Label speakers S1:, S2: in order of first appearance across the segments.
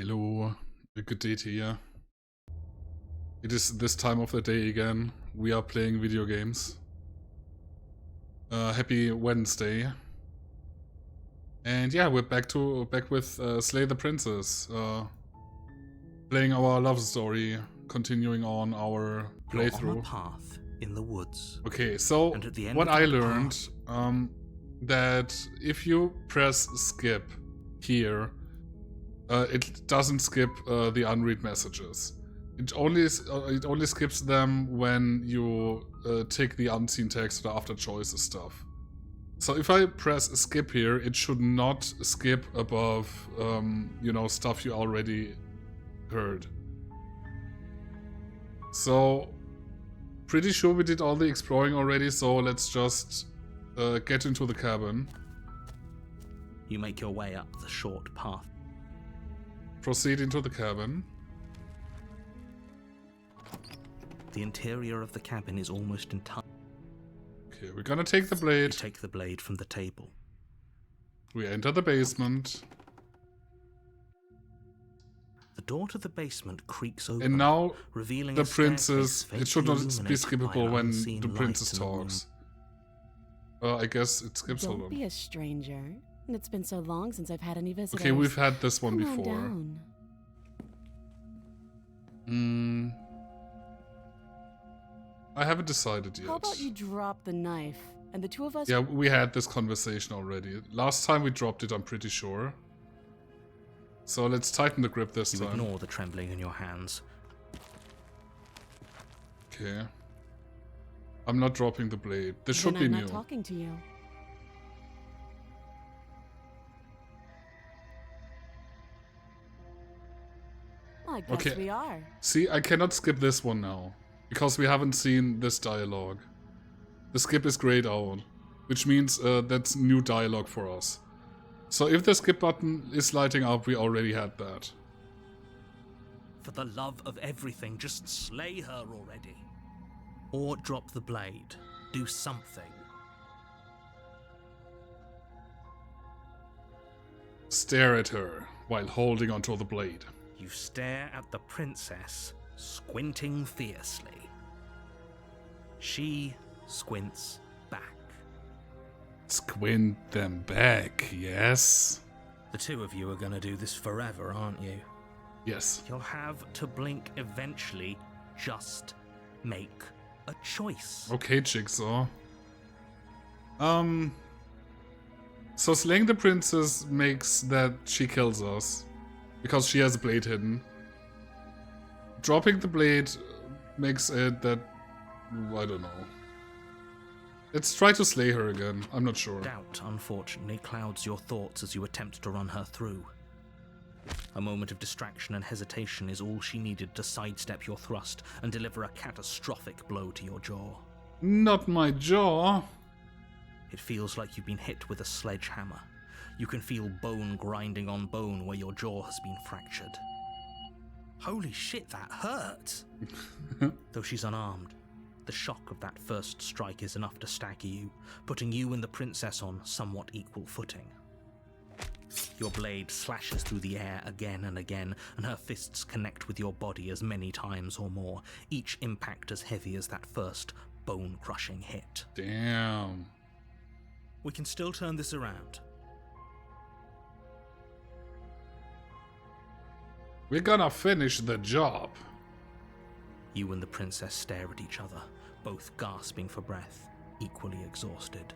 S1: Hello, good day to you. It is this time of the day again. We are playing video games. Happy Wednesday. And yeah, we're back with Slay the Princess. Playing our love story, continuing on our playthrough.
S2: You're on a path in the woods.
S1: Okay, so
S2: And at the end
S1: what
S2: of
S1: I
S2: that
S1: learned, that if you press skip here, it doesn't skip the unread messages. It only skips them when you take the unseen text or after choices stuff. So if I press skip here, it should not skip above, stuff you already heard. So, pretty sure we did all the exploring already, so let's just get into the cabin.
S2: You make your way up the short path.
S1: Proceed into the cabin.
S2: The interior of the cabin is almost entirely.
S1: Okay, we're gonna take the
S2: You
S1: blade.
S2: take the blade from the table.
S1: We enter the basement.
S2: The door to the basement creaks open,
S1: And now
S2: revealing
S1: the
S2: a staircase
S1: princess. It should not
S2: faintly
S1: be
S2: illuminated by
S1: skippable
S2: an
S1: when
S2: unseen
S1: the
S2: light
S1: princess
S2: in the room.
S1: talks. I guess it skips. Hold
S3: Don't
S1: on.
S3: be a stranger. It's been so long since I've had any visitors.
S1: Okay, we've had this one
S3: Come on
S1: before.
S3: down.
S1: I haven't decided yet.
S3: How about you drop the knife, and the two of us...
S1: Yeah, we had this conversation already. Last time we dropped it, I'm pretty sure. So let's tighten the grip this
S2: You
S1: time.
S2: ignore the trembling in your hands.
S1: Okay. I'm not dropping the blade. This should
S3: Then
S1: be
S3: I'm
S1: new.
S3: not talking to you. I guess
S1: Okay.
S3: we are.
S1: See, I cannot skip this one now. Because we haven't seen this dialogue. The skip is grayed out. Which means that's new dialogue for us. So if the skip button is lighting up, we already had that.
S2: For the love of everything, just slay her already. Or drop the blade. Do something.
S1: Stare at her while holding onto the blade.
S2: You stare at the princess, squinting fiercely. She squints back.
S1: Squint them back, yes?
S2: The two of you are gonna do this forever, aren't you?
S1: Yes.
S2: You'll have to blink eventually. Just make a choice.
S1: Okay, Jigsaw. So slaying the princess makes that she kills us. Because she has a blade hidden. Dropping the blade makes it that... I don't know. Let's try to slay her again. I'm not sure.
S2: Doubt, unfortunately, clouds your thoughts as you attempt to run her through. A moment of distraction and hesitation is all she needed to sidestep your thrust and deliver a catastrophic blow to your jaw.
S1: Not my jaw.
S2: It feels like you've been hit with a sledgehammer. You can feel bone grinding on bone where your jaw has been fractured. Holy shit, that hurt! Though she's unarmed, the shock of that first strike is enough to stagger you, putting you and the princess on somewhat equal footing. Your blade slashes through the air again and again, and her fists connect with your body as many times or more, each impact as heavy as that first bone-crushing hit.
S1: Damn.
S2: We can still turn this around.
S1: We're gonna finish the job.
S2: You and the princess stare at each other, both gasping for breath, equally exhausted.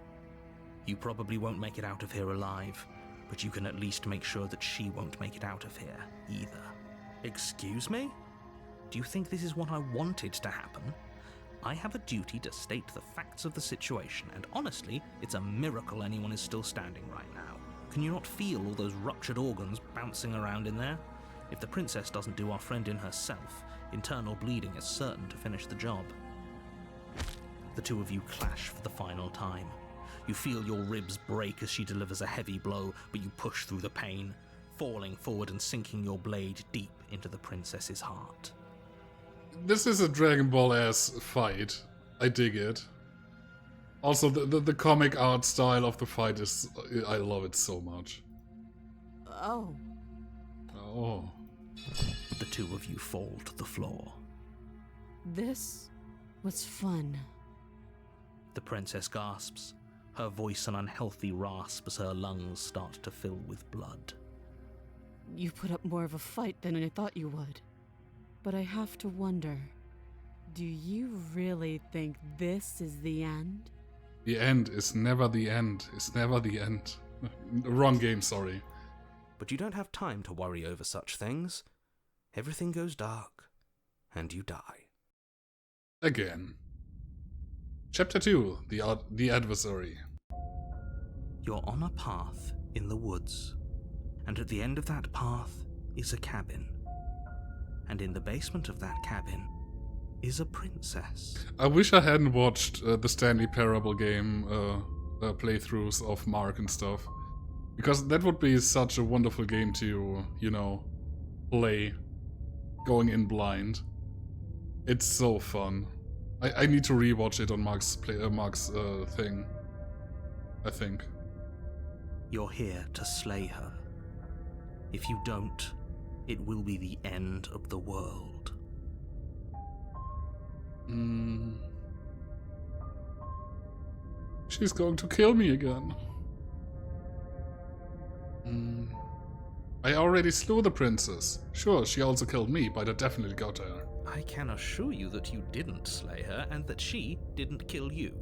S2: You probably won't make it out of here alive, but you can at least make sure that she won't make it out of here either. Excuse me? Do you think this is what I wanted to happen? I have a duty to state the facts of the situation, and honestly, it's a miracle anyone is still standing right now. Can you not feel all those ruptured organs bouncing around in there? If the princess doesn't do our friend in herself, internal bleeding is certain to finish the job. The two of you clash for the final time. You feel your ribs break as she delivers a heavy blow, but you push through the pain, falling forward and sinking your blade deep into the princess's heart.
S1: This is a Dragon Ball-ass fight. I dig it. Also, the comic art style of the fight is... I love it so much.
S3: Oh.
S1: Oh.
S2: two of you fall to the floor.
S3: This was fun.
S2: The princess gasps, her voice an unhealthy rasp as her lungs start to fill with blood.
S3: You put up more of a fight than I thought you would. But I have to wonder, do you really think this is the end?
S1: The end is never the end. It's never the end. Wrong game, sorry.
S4: But you don't have time to worry over such things. Everything goes dark, and you die.
S1: Again. Chapter 2, The Adversary.
S2: You're on a path in the woods, and at the end of that path is a cabin. And in the basement of that cabin is a princess.
S1: I wish I hadn't watched the Stanley Parable game playthroughs of Mark and stuff. Because that would be such a wonderful game to, play. Going in blind. It's so fun. I need to rewatch it on Mark's thing. I think.
S2: You're here to slay her. If you don't, it will be the end of the world.
S1: She's going to kill me again. I already slew the princess. Sure, she also killed me, but I definitely got her.
S2: I can assure you that you didn't slay her and that she didn't kill you.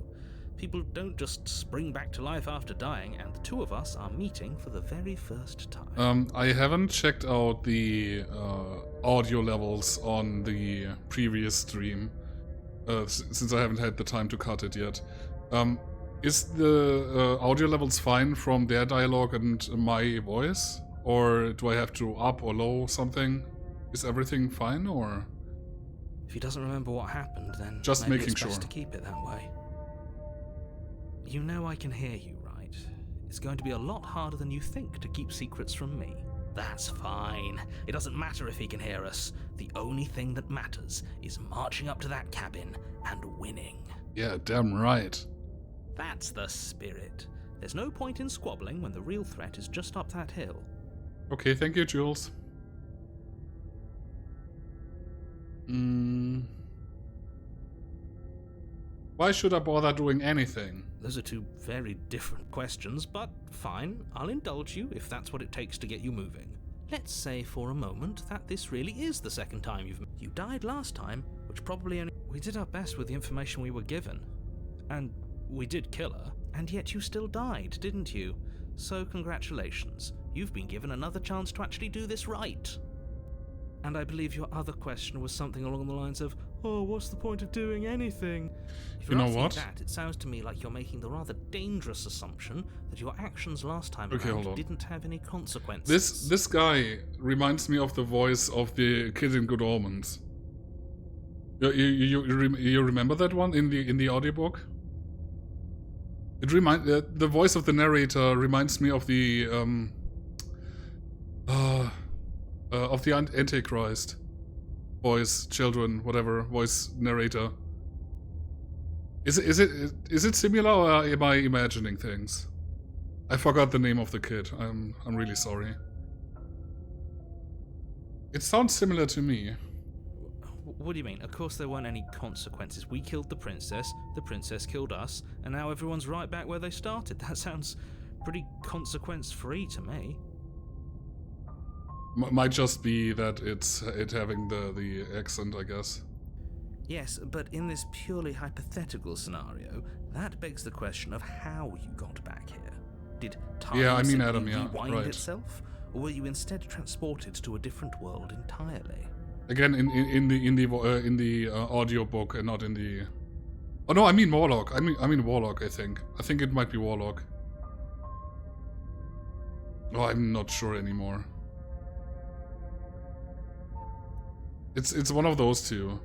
S2: People don't just spring back to life after dying, and the two of us are meeting for the very first time.
S1: I haven't checked out the audio levels on the previous stream, since I haven't had the time to cut it yet. Is the audio levels fine from their dialogue and my voice? Or do I have to up or low something? Is everything fine, or...?
S2: If he doesn't remember what happened, then
S1: just
S2: maybe
S1: making
S2: it's best
S1: sure
S2: to keep it that way. You know I can hear you, right? It's going to be a lot harder than you think to keep secrets from me. That's fine. It doesn't matter if he can hear us. The only thing that matters is marching up to that cabin and winning.
S1: Yeah, damn right.
S2: That's the spirit. There's no point in squabbling when the real threat is just up that hill.
S1: Okay, thank you, Jules. Why should I bother doing anything?
S2: Those are two very different questions, but fine, I'll indulge you if that's what it takes to get you moving. Let's say for a moment that this really is the second time you died last time, which probably only... We did our best with the information we were given. And we did kill her, and yet you still died, didn't you? So congratulations. You've been given another chance to actually do this right. And I believe your other question was something along the lines of, oh, what's the point of doing anything? If
S1: You know
S2: asking
S1: what?
S2: that, it sounds to me like you're making the rather dangerous assumption that your actions last time
S1: Okay, hold on.
S2: around didn't have any consequences.
S1: This guy reminds me of the voice of the kid in Good Omens. You remember that one in the audiobook? The voice of the narrator reminds me of the Antichrist voice, children, whatever voice narrator. Is it similar, or am I imagining things? I forgot the name of the kid. I'm really sorry. It sounds similar to me.
S2: What do you mean? Of course there weren't any consequences. We killed the princess killed us, and now everyone's right back where they started. That sounds pretty consequence-free to me.
S1: Might just be that it's having the accent, I guess.
S2: Yes, but in this purely hypothetical scenario, that begs the question of how you got back here. Did time simply
S1: Adam, yeah,
S2: rewind
S1: right.
S2: itself, or were you instead transported to a different world entirely?
S1: Again, in the audiobook and not in the... Oh no, I mean Warlock. I mean Warlock, I think. I think it might be Warlock. Oh, I'm not sure anymore. It's one of those two.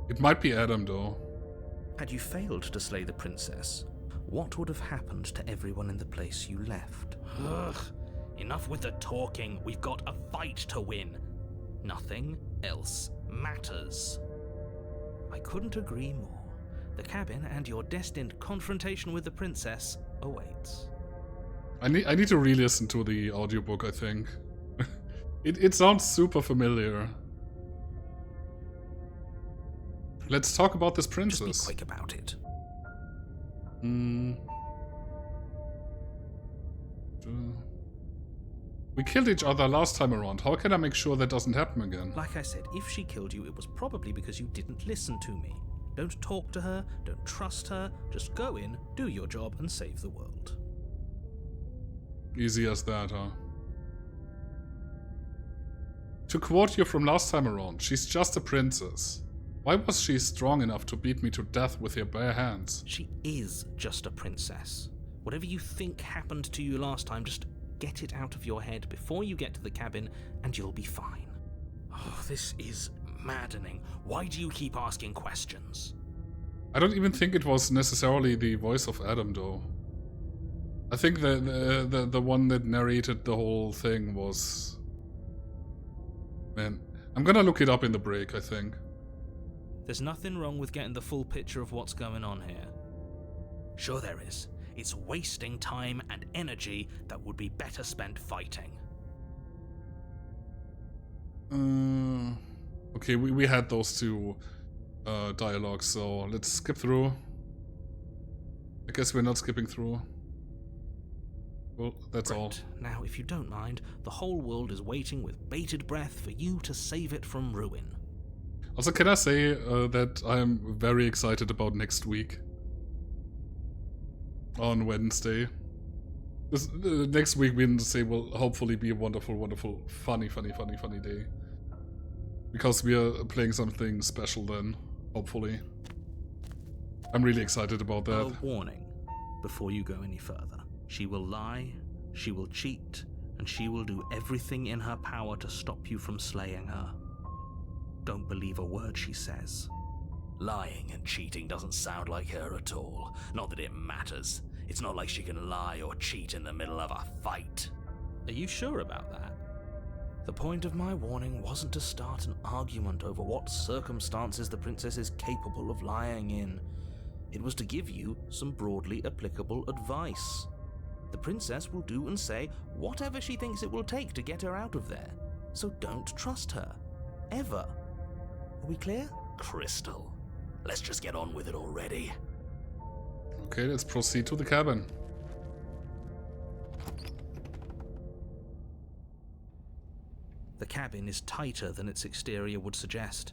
S1: It might be Adam, though.
S2: Had you failed to slay the princess, what would have happened to everyone in the place you left? Ugh, enough with the talking. We've got a fight to win. Nothing else matters. I couldn't agree more. The cabin and your destined confrontation with the princess awaits.
S1: I need to re-listen to the audiobook, I think. It sounds super familiar. Let's talk about this
S2: Just
S1: princess.
S2: be quick about it.
S1: We killed each other last time around. How can I make sure that doesn't happen again?
S2: Like I said, if she killed you, it was probably because you didn't listen to me. Don't talk to her, don't trust her, just go in, do your job, and save the world.
S1: Easy as that, huh? To quote you from last time around, she's just a princess. Why was she strong enough to beat me to death with her bare hands?
S2: She is just a princess. Whatever you think happened to you last time, just get it out of your head before you get to the cabin, and you'll be fine. Oh, this is maddening. Why do you keep asking questions?
S1: I don't even think it was necessarily the voice of Adam, though. I think the one that narrated the whole thing was... Man, I'm gonna look it up in the break, I think.
S2: There's nothing wrong with getting the full picture of what's going on here. Sure there is. It's wasting time and energy that would be better spent fighting.
S1: Okay, we had those two dialogues, so let's skip through. I guess we're not skipping through. Well, that's all.
S2: Now, if you don't mind, the whole world is waiting with bated breath for you to save it from ruin.
S1: Also, can I say that I'm very excited about next week? On Wednesday. Next week, Wednesday, will hopefully be a wonderful, wonderful, funny day. Because we are playing something special then, hopefully. I'm really excited about that.
S2: A warning before you go any further. She will lie, she will cheat, and she will do everything in her power to stop you from slaying her. Don't believe a word she says.
S5: Lying and cheating doesn't sound like her at all. Not that it matters. It's not like she can lie or cheat in the middle of a fight.
S2: Are you sure about that? The point of my warning wasn't to start an argument over what circumstances the princess is capable of lying in. It was to give you some broadly applicable advice. The princess will do and say whatever she thinks it will take to get her out of there. So don't trust her. Ever. Are we clear?
S5: Crystal. Let's just get on with it already.
S1: Okay, let's proceed to the cabin.
S2: The cabin is tighter than its exterior would suggest.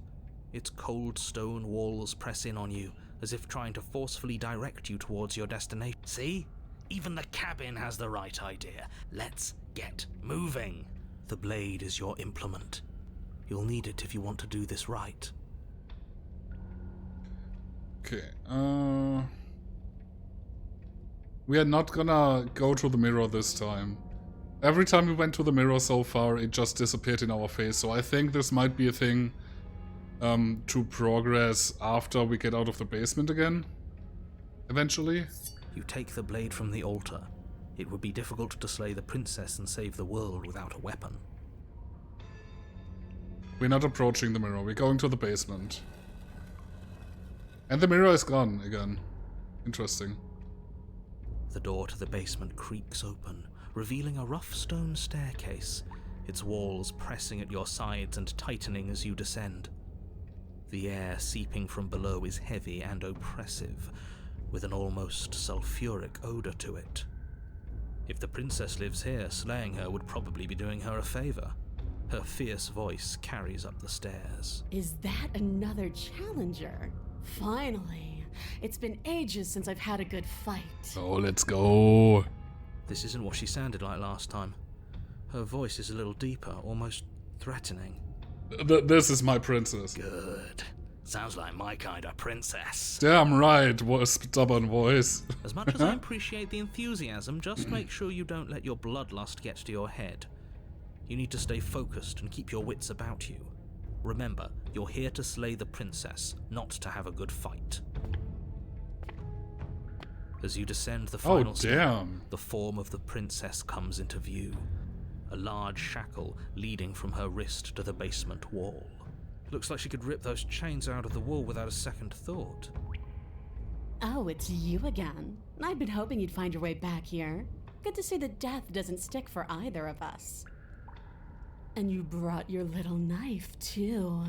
S2: Its cold stone walls press in on you, as if trying to forcefully direct you towards your destination.
S5: See? Even the cabin has the right idea. Let's get moving.
S2: The blade is your implement. You'll need it if you want to do this right.
S1: Okay, we are not gonna go to the mirror this time. Every time we went to the mirror so far, it just disappeared in our face, so I think this might be a thing to progress after we get out of the basement again. Eventually.
S2: You take the blade from the altar. It would be difficult to slay the princess and save the world without a weapon.
S1: We're not approaching the mirror, we're going to the basement. And the mirror is gone again. Interesting.
S2: The door to the basement creaks open, revealing a rough stone staircase, its walls pressing at your sides and tightening as you descend. The air seeping from below is heavy and oppressive, with an almost sulfuric odor to it. If the princess lives here, slaying her would probably be doing her a favor. Her fierce voice carries up the stairs.
S3: Is that another challenger? Finally. It's been ages since I've had a good fight.
S1: Oh, let's go.
S2: This isn't what she sounded like last time. Her voice is a little deeper, almost threatening.
S1: This is my princess.
S5: Good. Sounds like my kind of princess.
S1: Damn right, stubborn voice.
S2: As much as I appreciate the enthusiasm, just make sure you don't let your bloodlust get to your head. You need to stay focused and keep your wits about you. Remember, you're here to slay the princess, not to have a good fight. As you descend the final step, the form of the princess comes into view. A large shackle leading from her wrist to the basement wall. Looks like she could rip those chains out of the wall without a second thought.
S3: Oh, it's you again. I've been hoping you'd find your way back here. Good to see that death doesn't stick for either of us. And you brought your little knife, too.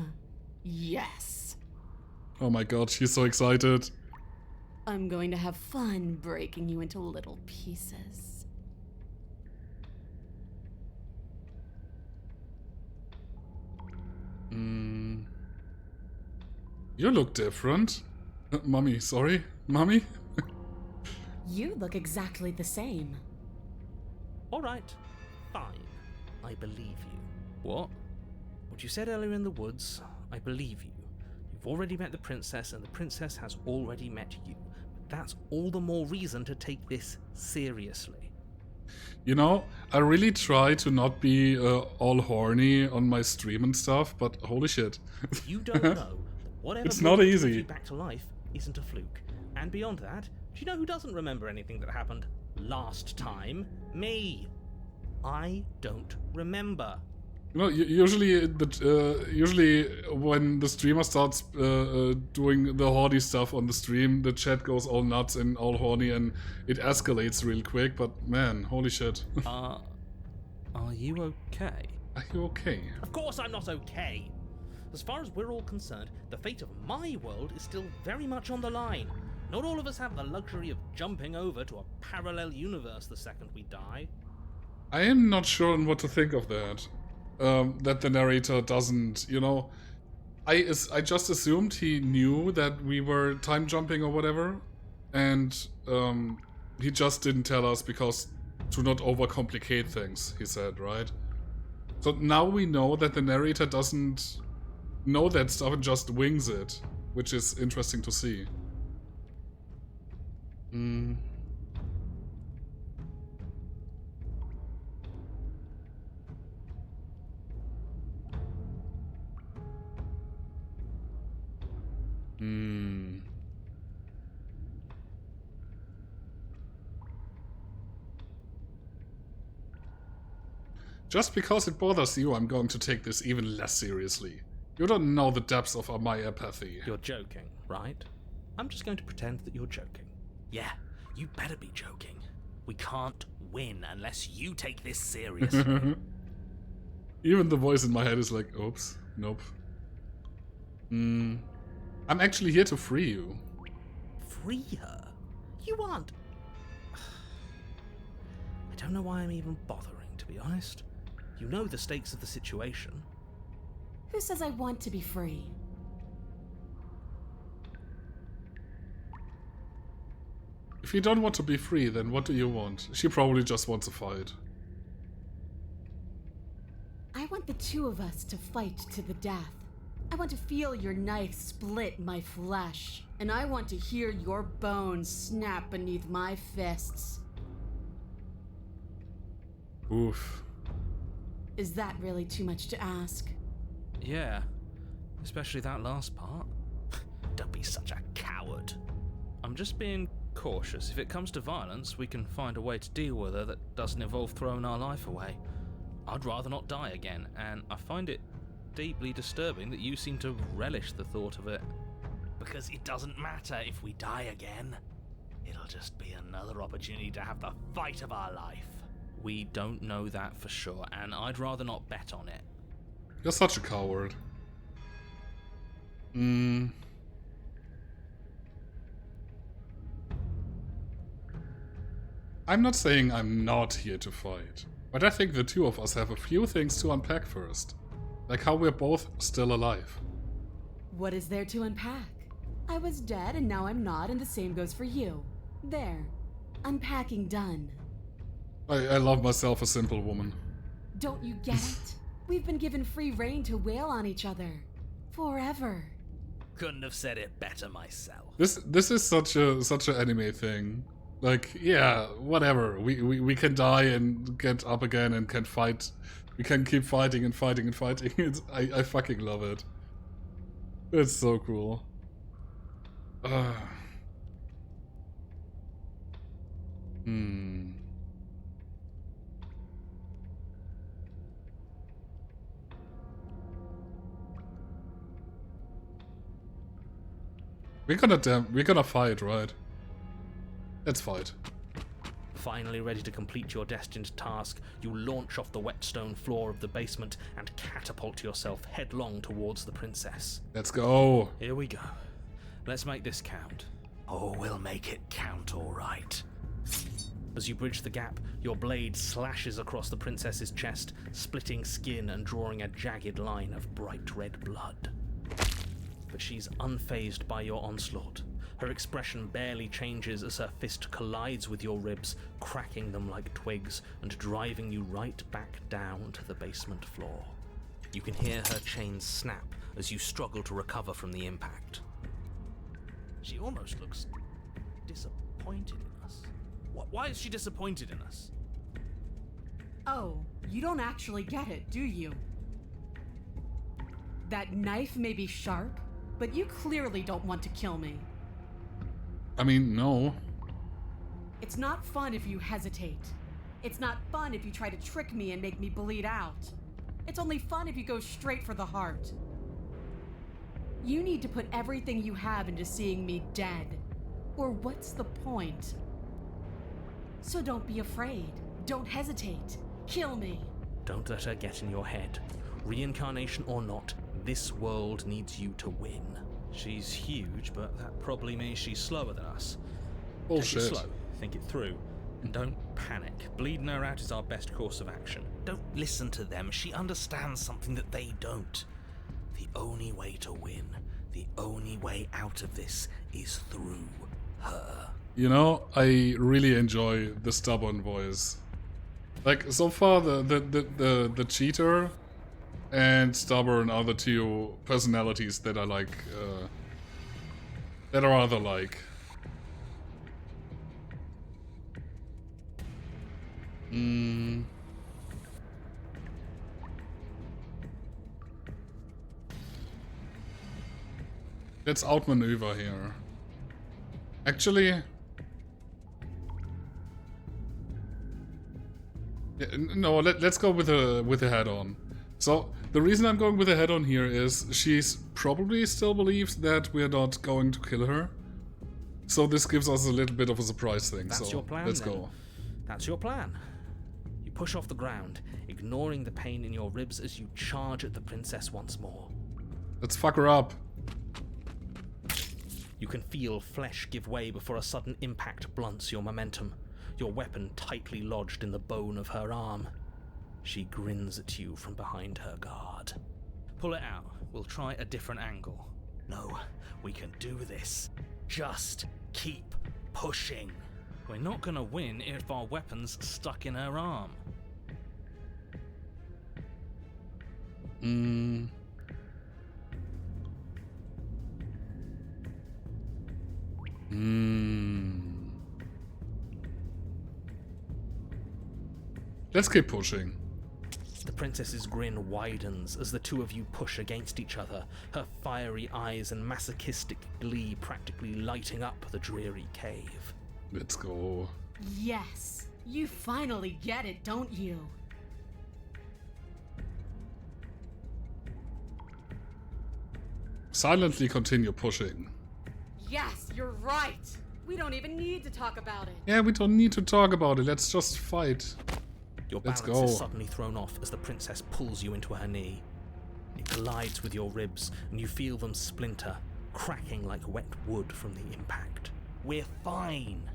S3: Yes.
S1: Oh my god, she's so excited.
S3: I'm going to have fun breaking you into little pieces.
S1: You look different. Mummy, sorry? Mummy?
S3: You look exactly the same.
S4: Alright, fine. I believe you. What? What you said earlier in the woods, I believe you. You've already met the princess, and the princess has already met you. That's all the more reason to take this seriously.
S1: You know, I really try to not be all horny on my stream and stuff, but holy shit.
S4: You don't know that whatever
S1: It's not
S4: brings
S1: easy.
S4: you back to life isn't a fluke. And beyond that, do you know who doesn't remember anything that happened last time? Me. I don't remember.
S1: You know, usually when the streamer starts doing the horny stuff on the stream, the chat goes all nuts and all horny and it escalates real quick, but man, holy shit.
S4: Are you okay?
S1: Are you okay?
S4: Of course I'm not okay. As far as we're all concerned, the fate of my world is still very much on the line. Not all of us have the luxury of jumping over to a parallel universe the second we die.
S1: I am not sure on what to think of that. That the narrator doesn't, you know... I just assumed he knew that we were time jumping or whatever, and he just didn't tell us because to not overcomplicate things, he said, right? So now we know that the narrator doesn't know that stuff and just wings it, which is interesting to see. Just because it bothers you, I'm going to take this even less seriously. You don't know the depths of my apathy.
S4: You're joking, right? I'm just going to pretend that you're joking.
S5: Yeah, you better be joking. We can't win unless you take this seriously.
S1: Even the voice in my head is like, oops, nope. I'm actually here to free you.
S4: Free her? You aren't. I don't know why I'm even bothering, to be honest. You know the stakes of the situation.
S3: Who says I want to be free?
S1: If you don't want to be free, then what do you want? She probably just wants a fight.
S3: I want the two of us to fight to the death. I want to feel your knife split my flesh. And I want to hear your bones snap beneath my fists.
S1: Oof.
S3: Is that really too much to ask?
S4: Yeah, especially that last part.
S5: Don't be such a coward.
S4: I'm just being cautious. If it comes to violence, we can find a way to deal with her that doesn't involve throwing our life away. I'd rather not die again, and I find it deeply disturbing that you seem to relish the thought of it.
S5: Because it doesn't matter if we die again. It'll just be another opportunity to have the fight of our life.
S4: We don't know that for sure, and I'd rather not bet on it.
S1: You're such a coward. I'm not saying I'm not here to fight, but I think the two of us have a few things to unpack first. Like how we're both still alive.
S3: What is there to unpack? I was dead and now I'm not, and the same goes for you. There. Unpacking done.
S1: I love myself a simple woman.
S3: Don't you get it? We've been given free rein to wail on each other. Forever.
S5: Couldn't have said it better myself.
S1: This is such an anime thing. Like, yeah, whatever. We can die and get up again and can fight. We can keep fighting and fighting and fighting. I fucking love it. It's so cool. We're gonna fight, right? Let's fight.
S4: Finally ready to complete your destined task, you launch off the wet stone floor of the basement and catapult yourself headlong towards the princess.
S1: Let's go.
S4: Here we go. Let's make this count.
S5: Oh, we'll make it count, all right.
S4: As you bridge the gap, your blade slashes across the princess's chest, splitting skin and drawing a jagged line of bright red blood. But she's unfazed by your onslaught. Her expression barely changes as her fist collides with your ribs, cracking them like twigs and driving you right back down to the basement floor. You can hear her chains snap as you struggle to recover from the impact. She almost looks disappointed in us. Why is she disappointed in us?
S3: Oh, you don't actually get it, do you? That knife may be sharp, but you clearly don't want to kill me.
S1: I mean, no.
S3: It's not fun if you hesitate. It's not fun if you try to trick me and make me bleed out. It's only fun if you go straight for the heart. You need to put everything you have into seeing me dead. Or what's the point? So don't be afraid. Don't hesitate. Kill me.
S4: Don't let her get in your head. Reincarnation or not, this world needs you to win. She's huge, but that probably means she's slower than us.
S1: Bullshit.
S4: Take it slow, think it through, and don't panic. Bleeding her out is our best course of action.
S5: Don't listen to them. She understands something that they don't. The only way to win, the only way out of this is through her.
S1: You know, I really enjoy the stubborn voice. Like, so far, the cheater and stubborn are the two personalities that I like, that are rather like. Let's outmaneuver here. Actually... yeah, no, let's go with a head-on. So, the reason I'm going with a head-on here is she's probably still believes that we're not going to kill her. So this gives us a little bit of a surprise thing.
S4: That's
S1: so
S4: your plan,
S1: let's
S4: then.
S1: go.
S4: That's your plan. You push off the ground, ignoring the pain in your ribs as you charge at the princess once more.
S1: Let's fuck her up.
S4: You can feel flesh give way before a sudden impact blunts your momentum, your weapon tightly lodged in the bone of her arm. She grins at you from behind her guard. Pull it out. We'll try a different angle.
S5: No, we can do this. Just keep pushing.
S4: We're not gonna win if our weapon's stuck in her arm.
S1: Let's keep pushing.
S4: The princess's grin widens as the two of you push against each other, her fiery eyes and masochistic glee practically lighting up the dreary cave.
S1: Let's go.
S3: Yes, you finally get it, don't you?
S1: Silently continue pushing.
S3: Yes, you're right. We don't even need to talk about it.
S1: Yeah, we don't need to talk about it. Let's just fight.
S4: Your
S1: Let's
S4: balance
S1: go.
S4: is suddenly thrown off as the princess pulls you into her knee. It collides with your ribs, and you feel them splinter, cracking like wet wood from the impact.
S5: We're fine.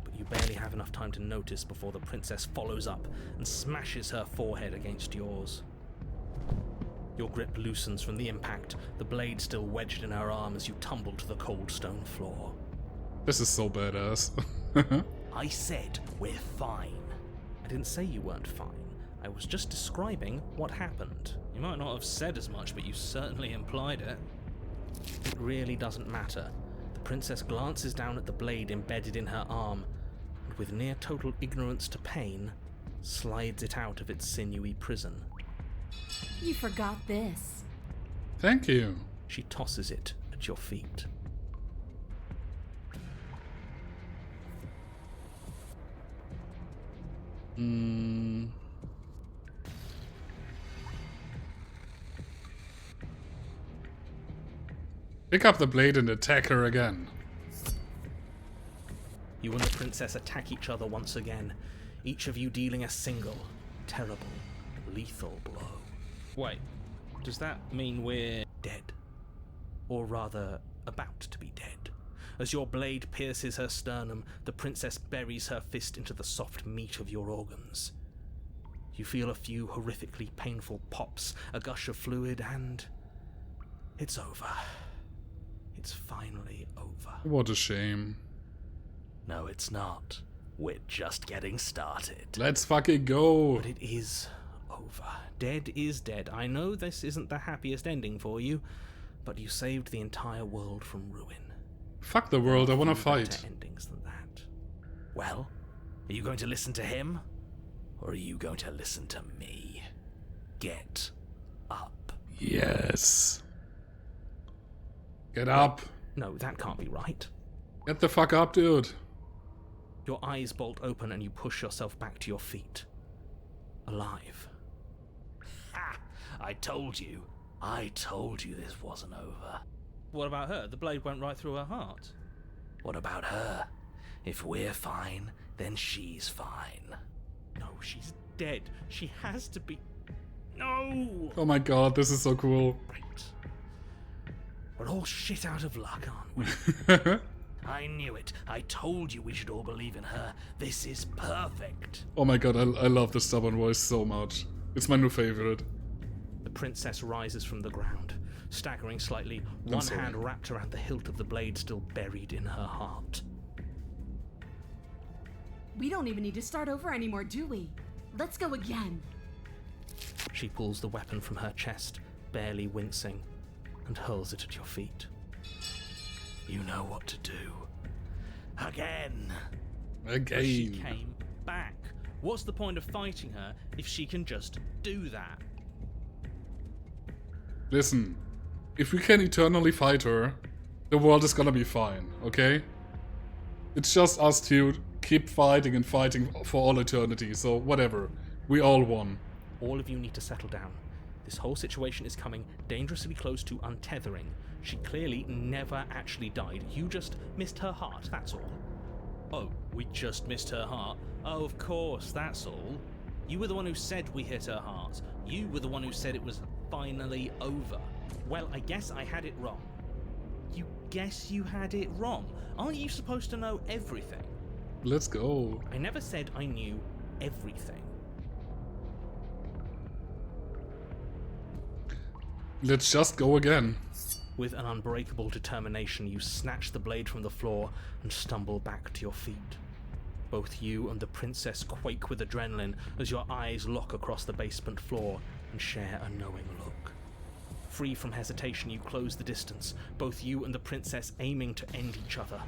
S4: But you barely have enough time to notice before the princess follows up and smashes her forehead against yours. Your grip loosens from the impact, the blade still wedged in her arm as you tumble to the cold stone floor.
S1: This is so badass.
S5: I said we're fine.
S4: I didn't say you weren't fine. I was just describing what happened. You might not have said as much, but you certainly implied it. It really doesn't matter. The princess glances down at the blade embedded in her arm, and with near total ignorance to pain, slides it out of its sinewy prison.
S3: You forgot this.
S1: Thank you.
S4: She tosses it at your feet.
S1: Pick up the blade and attack her again.
S2: You and the princess attack each other once again, each of you dealing a single, terrible, lethal blow.
S4: Wait, does that mean we're...
S2: Dead. Or rather, about to be dead. As your blade pierces her sternum, the princess buries her fist into the soft meat of your organs. You feel a few horrifically painful pops, a gush of fluid, and... it's over. It's finally over.
S1: What a shame.
S5: No, it's not. We're just getting started.
S1: Let's fucking go.
S2: But it is over. Dead is dead. I know this isn't the happiest ending for you, but you saved the entire world from ruin.
S1: Fuck the world, I wanna
S2: Few
S1: fight.
S2: better endings than that.
S5: Well, are you going to listen to him? Or are you going to listen to me? Get up.
S1: Yes. Get up.
S2: No, that can't be right.
S1: Get the fuck up, dude.
S2: Your eyes bolt open and you push yourself back to your feet. Alive.
S5: Ha! I told you. I told you this wasn't over.
S4: What about her? The blade went right through her heart.
S5: What about her? If we're fine, then she's fine.
S4: No, she's dead. She has to be... No!
S1: Oh my god, this is so cool.
S5: Right. We're all shit out of luck, aren't we? I knew it. I told you we should all believe in her. This is perfect.
S1: Oh my god, I love the stubborn voice so much. It's my new favorite.
S2: The princess rises from the ground, staggering slightly, one
S1: sorry.
S2: hand wrapped around the hilt of the blade still buried in her heart.
S3: We don't even need to start over anymore, do we? Let's go again.
S2: She pulls the weapon from her chest, barely wincing, and hurls it at your feet.
S5: You know what to do. Again.
S4: But she
S1: Again.
S4: came back. What's the point of fighting her if she can just do that?
S1: Listen, if we can eternally fight her, the world is gonna be fine, okay? It's just us two keep fighting and fighting for all eternity, so whatever. We all won.
S2: All of you need to settle down. This whole situation is coming dangerously close to untethering. She clearly never actually died. You just missed her heart, that's all.
S4: Oh, we just missed her heart. Oh, of course, that's all. You were the one who said we hit her heart. You were the one who said it was finally over.
S2: Well, I guess I had it wrong.
S4: You guess you had it wrong. Aren't you supposed to know everything?
S1: Let's go.
S2: I never said I knew everything.
S1: Let's just go again.
S2: With an unbreakable determination, you snatch the blade from the floor and stumble back to your feet. Both you and the princess quake with adrenaline as your eyes lock across the basement floor and share a knowing look. Free from hesitation, you close the distance, both you and the princess aiming to end each other.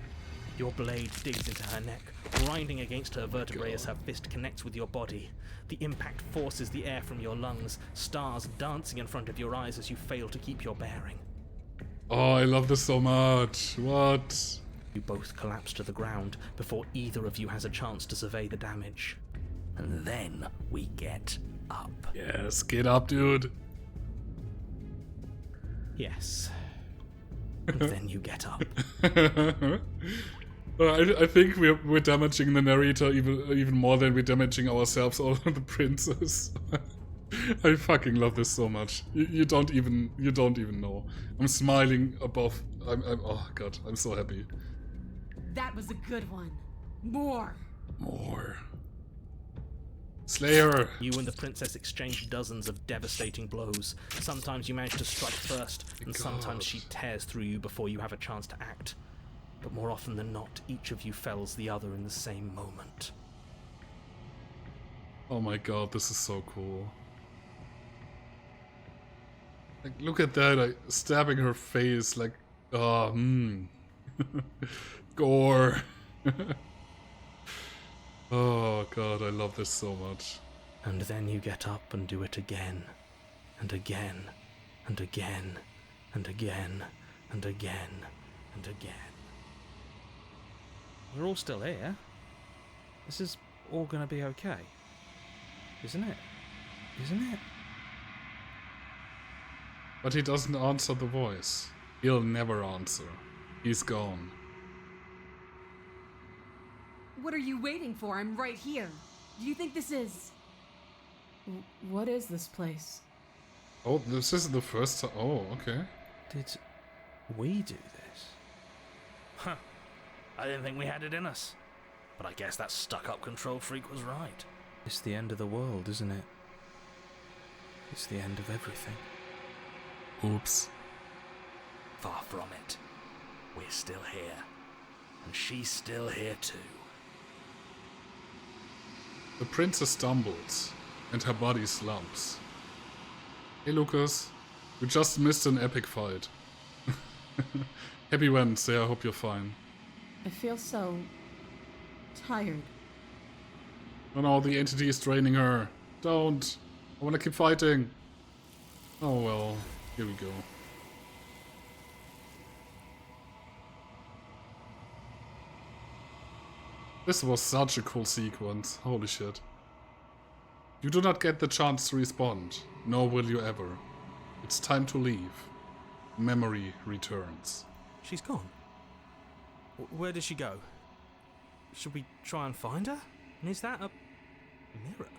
S2: Your blade digs into her neck, grinding against her vertebrae as her fist connects with your body. The impact forces the air from your lungs, stars dancing in front of your eyes as you fail to keep your bearing.
S1: Oh, I love this so much. What?
S2: You both collapse to the ground before either of you has a chance to survey the damage.
S5: And then we get up.
S1: Yes, get up, dude.
S2: Yes. And then you get up.
S1: I think we're damaging the narrator even more than we're damaging ourselves or the princess. I fucking love this so much. You don't even know. I'm smiling above. Oh god, I'm so happy.
S3: That was a good one. More.
S1: More. Slayer.
S2: You and the princess exchange dozens of devastating blows. Sometimes you manage to strike first, and sometimes she tears through you before you have a chance to act. But more often than not, each of you fells the other in the same moment.
S1: Oh my god, this is so cool. Like, look at that, stabbing her face, like, gore. Oh god, I love this so much.
S2: And then you get up and do it again, and again, and again, and again, and again, and again.
S4: We're all still here. This is all gonna be okay. Isn't it? Isn't it?
S1: But he doesn't answer the voice. He'll never answer. He's gone.
S3: What are you waiting for? I'm right here. Do you think this is... What is this place?
S1: Oh, this is the first time. Oh, okay.
S4: Did we do this?
S5: Huh. I didn't think we had it in us. But I guess that stuck-up control freak was right.
S4: It's the end of the world, isn't it? It's the end of everything.
S1: Oops.
S5: Far from it. We're still here. And she's still here too.
S1: The princess stumbles, and her body slumps. Hey Lucas, we just missed an epic fight. Happy Wednesday, I hope you're fine.
S3: I feel so... tired.
S1: Oh no, the entity is draining her. Don't. I wanna keep fighting. Oh well, here we go. This was such a cool sequence, holy shit. You do not get the chance to respond, nor will you ever. It's time to leave. Memory returns.
S4: She's gone. Where did she go? Should we try and find her? And is that a mirror?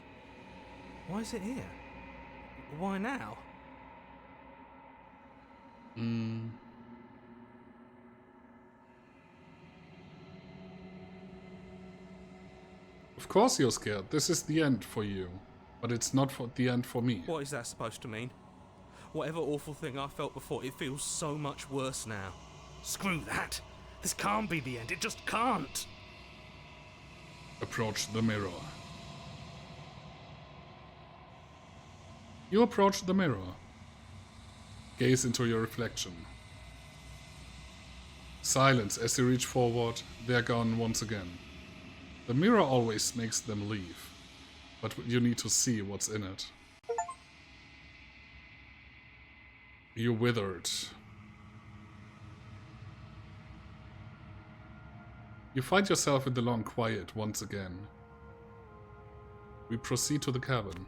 S4: Why is it here? Why now?
S1: Of course you're scared. This is the end for you. But it's not the end for me.
S4: What is that supposed to mean? Whatever awful thing I felt before, it feels so much worse now.
S5: Screw that! This can't be the end, it just can't!
S1: Approach the mirror. You approach the mirror. Gaze into your reflection. Silence as you reach forward, they're gone once again. The mirror always makes them leave, but you need to see what's in it. You withered. You find yourself in the long quiet once again. We proceed to the cabin.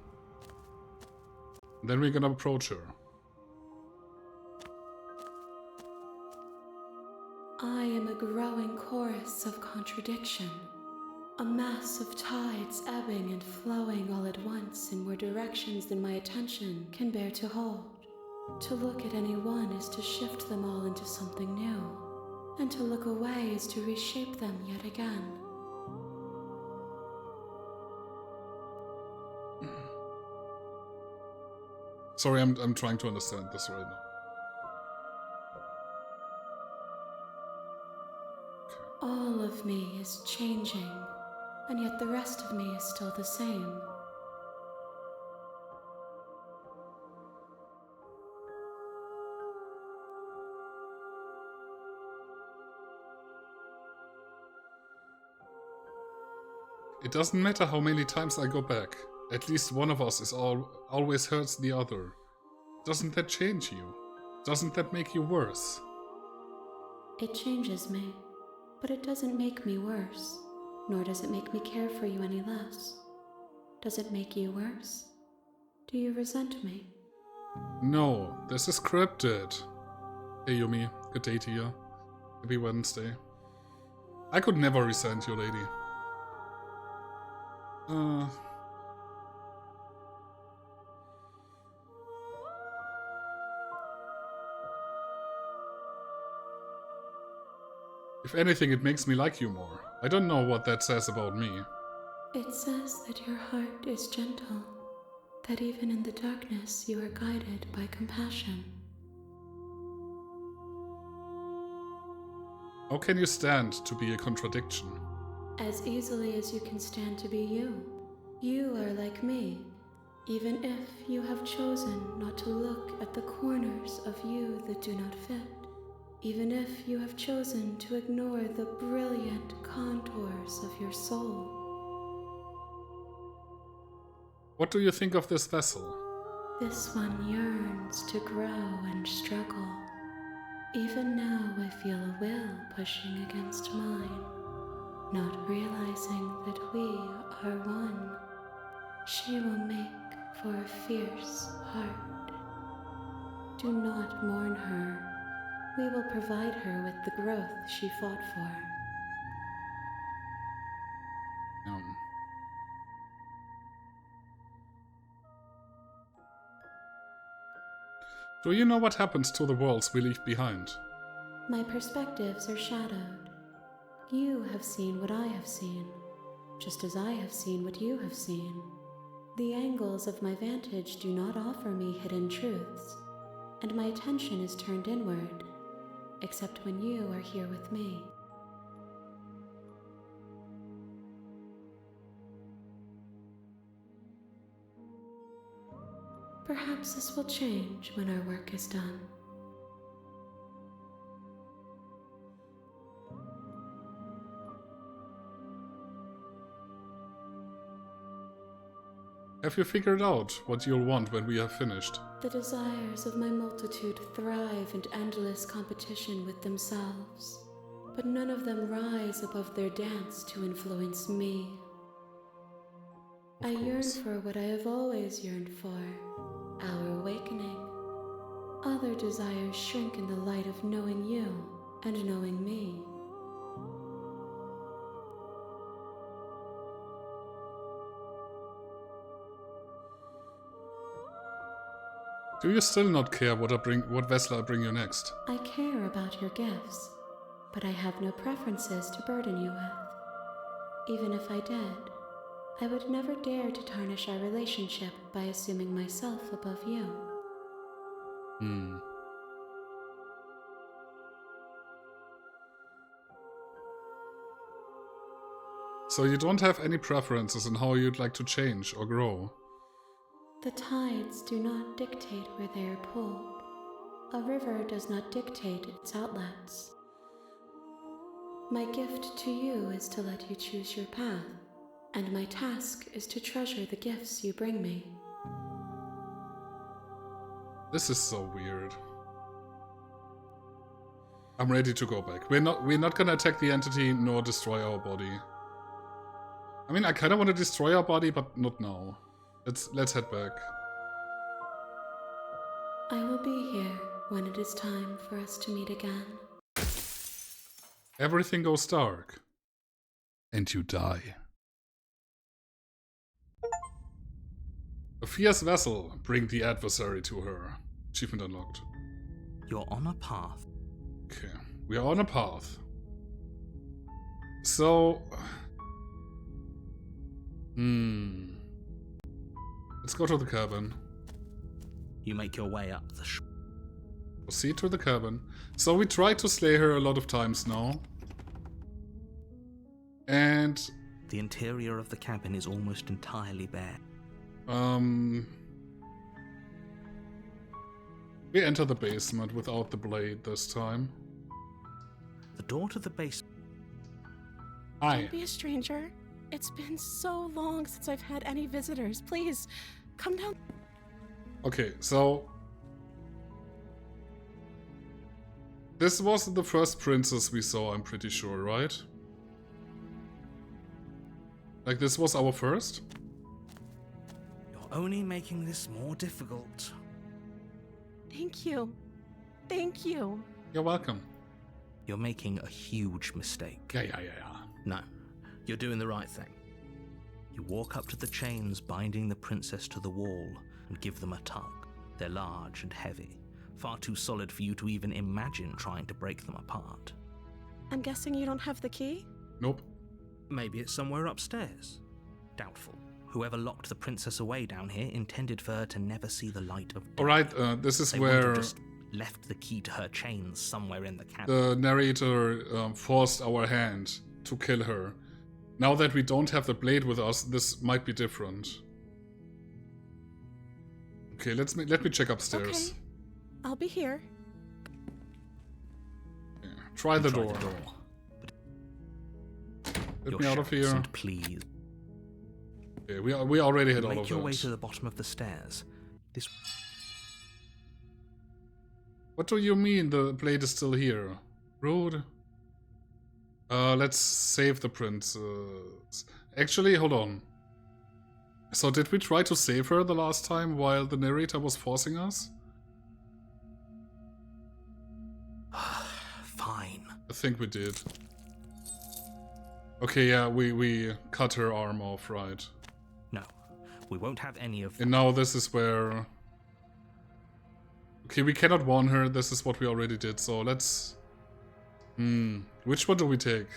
S1: Then we're gonna approach her.
S6: I am a growing chorus of contradiction, a mass of tides ebbing and flowing all at once in more directions than my attention can bear to hold. To look at any one is to shift them all into something new, and to look away is to reshape them yet again.
S1: Sorry, I'm trying to understand this right now.
S6: All of me is changing, and yet the rest of me is still the same.
S1: It doesn't matter how many times I go back. At least one of us is always hurts the other. Doesn't that change you? Doesn't that make you worse?
S6: It changes me, but it doesn't make me worse, nor does it make me care for you any less. Does it make you worse? Do you resent me?
S1: No, this is scripted. Hey Yumi, good day to you. Happy Wednesday. I could never resent you, lady. If anything, it makes me like you more. I don't know what that says about me.
S6: It says that your heart is gentle, that even in the darkness you are guided by compassion.
S1: How can you stand to be a contradiction?
S6: As easily as you can stand to be you. You are like me, even if you have chosen not to look at the corners of you that do not fit. Even if you have chosen to ignore the brilliant contours of your soul.
S1: What do you think of this vessel?
S6: This one yearns to grow and struggle. Even now I feel a will pushing against mine, not realizing that we are one. She will make for a fierce heart. Do not mourn her. We will provide her with the growth she fought for.
S1: Do you know what happens to the worlds we leave behind?
S6: My perspectives are shadowed. You have seen what I have seen, just as I have seen what you have seen. The angles of my vantage do not offer me hidden truths, and my attention is turned inward, except when you are here with me. Perhaps this will change when our work is done.
S1: Have you figured out what you'll want when we have finished?
S6: The desires of my multitude thrive in endless competition with themselves, but none of them rise above their dance to influence me. I yearn for what I have always yearned for, our awakening. Other desires shrink in the light of knowing you and knowing me.
S1: Do you still not care what vessel I bring you next?
S6: I care about your gifts, but I have no preferences to burden you with. Even if I did, I would never dare to tarnish our relationship by assuming myself above you.
S1: So you don't have any preferences in how you'd like to change or grow?
S6: The tides do not dictate where they are pulled. A river does not dictate its outlets. My gift to you is to let you choose your path, and my task is to treasure the gifts you bring me.
S1: This is so weird. I'm ready to go back. We're not gonna attack the entity nor destroy our body. I mean, I kinda wanna destroy our body, but not now. Let's head back.
S6: I will be here when it is time for us to meet again.
S1: Everything goes dark. And you die. A fierce vessel, bring the adversary to her. Achievement unlocked.
S2: You're on a path.
S1: Okay, we are on a path. So... Let's go to the cabin.
S2: You make your way up the
S1: Proceed to the cabin. So we tried to slay her a lot of times now. And...
S2: The interior of the cabin is almost entirely bare.
S1: We enter the basement without the blade this time.
S2: The door to the basement.
S1: Hi.
S7: Don't be a stranger. It's been so long since I've had any visitors. Please, come down.
S1: Okay, so... This was the first princess we saw, I'm pretty sure, right? Like, this was our first?
S2: You're only making this more difficult.
S7: Thank you. Thank you.
S1: You're welcome.
S2: You're making a huge mistake.
S1: Yeah.
S2: No, you're doing the right thing. You walk up to the chains binding the princess to the wall and give them a tug. They're large and heavy, far too solid for you to even imagine trying to break them apart.
S7: I'm guessing you don't have the key?
S1: Nope.
S2: Maybe it's somewhere upstairs. Doubtful. Whoever locked the princess away down here intended for her to never see the light of day.
S1: Alright, this is
S2: They wouldn't have
S1: where
S2: just left the key to her chains somewhere in the cabin.
S1: the narrator forced our hand to kill her. Now that we don't have the blade with us, this might be different. Okay, let me check upstairs.
S7: Okay. I'll be here.
S1: Yeah. Try the
S2: Try
S1: door. Get
S2: Your
S1: me out of
S2: shouts
S1: here.
S2: and pleas.
S1: Okay, we already had all
S2: Make
S1: of
S2: your way
S1: that.
S2: to the bottom of the stairs. This
S1: What do you mean the blade is still here? Rude. Let's save the princess. Actually, hold on. So did we try to save her the last time while the narrator was forcing us?
S2: fine.
S1: I think we did. Okay, yeah, we cut her arm off, right?
S2: No, we won't have any of
S1: And now this is where... Okay, we cannot warn her. This is what we already did. So let's... Which one do we take?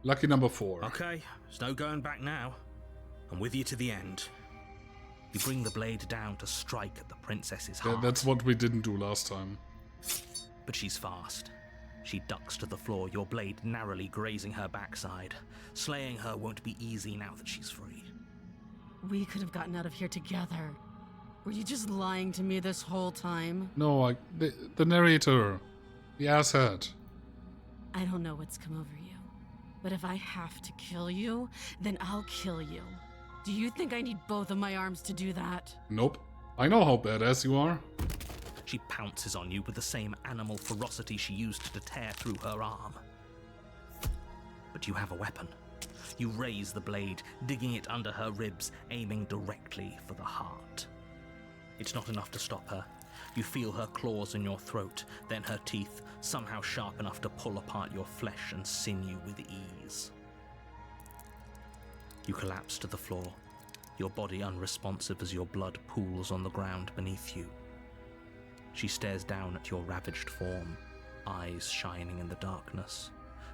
S1: Lucky number 4.
S2: Okay, there's no going back now. I'm with you to the end. You bring the blade down to strike at the princess's heart.
S1: That's what we didn't do last time.
S2: But she's fast. She ducks to the floor, your blade narrowly grazing her backside. Slaying her won't be easy now that she's free.
S3: We could have gotten out of here together. Were you just lying to me this whole time?
S1: No, the narrator. The asshat.
S3: I don't know what's come over you, but if I have to kill you, then I'll kill you. Do you think I need both of my arms to do that?
S1: Nope. I know how badass you are.
S2: She pounces on you with the same animal ferocity she used to tear through her arm. But you have a weapon. You raise the blade, digging it under her ribs, aiming directly for the heart. It's not enough to stop her. You feel her claws in your throat, then her teeth, somehow sharp enough to pull apart your flesh and sinew with ease. You collapse to the floor, your body unresponsive as your blood pools on the ground beneath you. She stares down at your ravaged form, eyes shining in the darkness,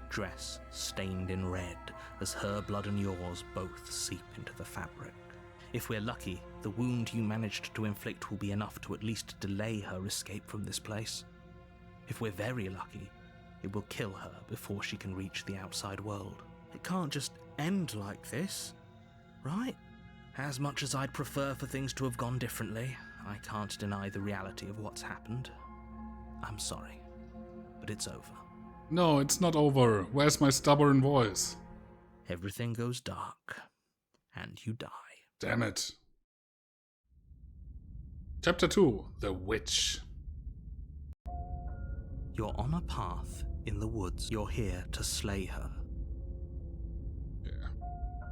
S2: dress stained in red as her blood and yours both seep into the fabric. If we're lucky, the wound you managed to inflict will be enough to at least delay her escape from this place. If we're very lucky, it will kill her before she can reach the outside world. It can't just end like this, right? As much as I'd prefer for things to have gone differently, I can't deny the reality of what's happened. I'm sorry, but it's over.
S1: No, it's not over. Where's my stubborn voice?
S2: Everything goes dark, and you die.
S1: Damn it. Chapter 2, The Witch.
S2: You're on a path in the woods. You're here to slay her.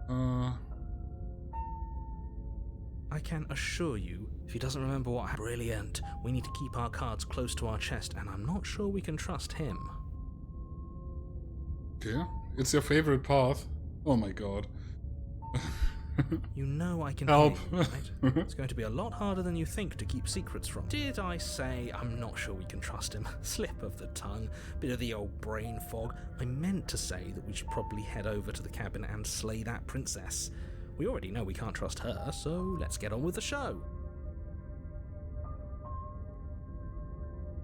S1: Yeah.
S4: I can assure you, if he doesn't remember what happened, brilliant. We need to keep our cards close to our chest, and I'm not sure we can trust him.
S1: Okay. It's your favorite path. Oh my god.
S4: You know I can
S1: Help.
S4: hear you, right? It's going to be a lot harder than you think to keep secrets from. Did I say I'm not sure we can trust him? Slip of the tongue, bit of the old brain fog. I meant to say that we should probably head over to the cabin and slay that princess. We already know we can't trust her, so let's get on with the show.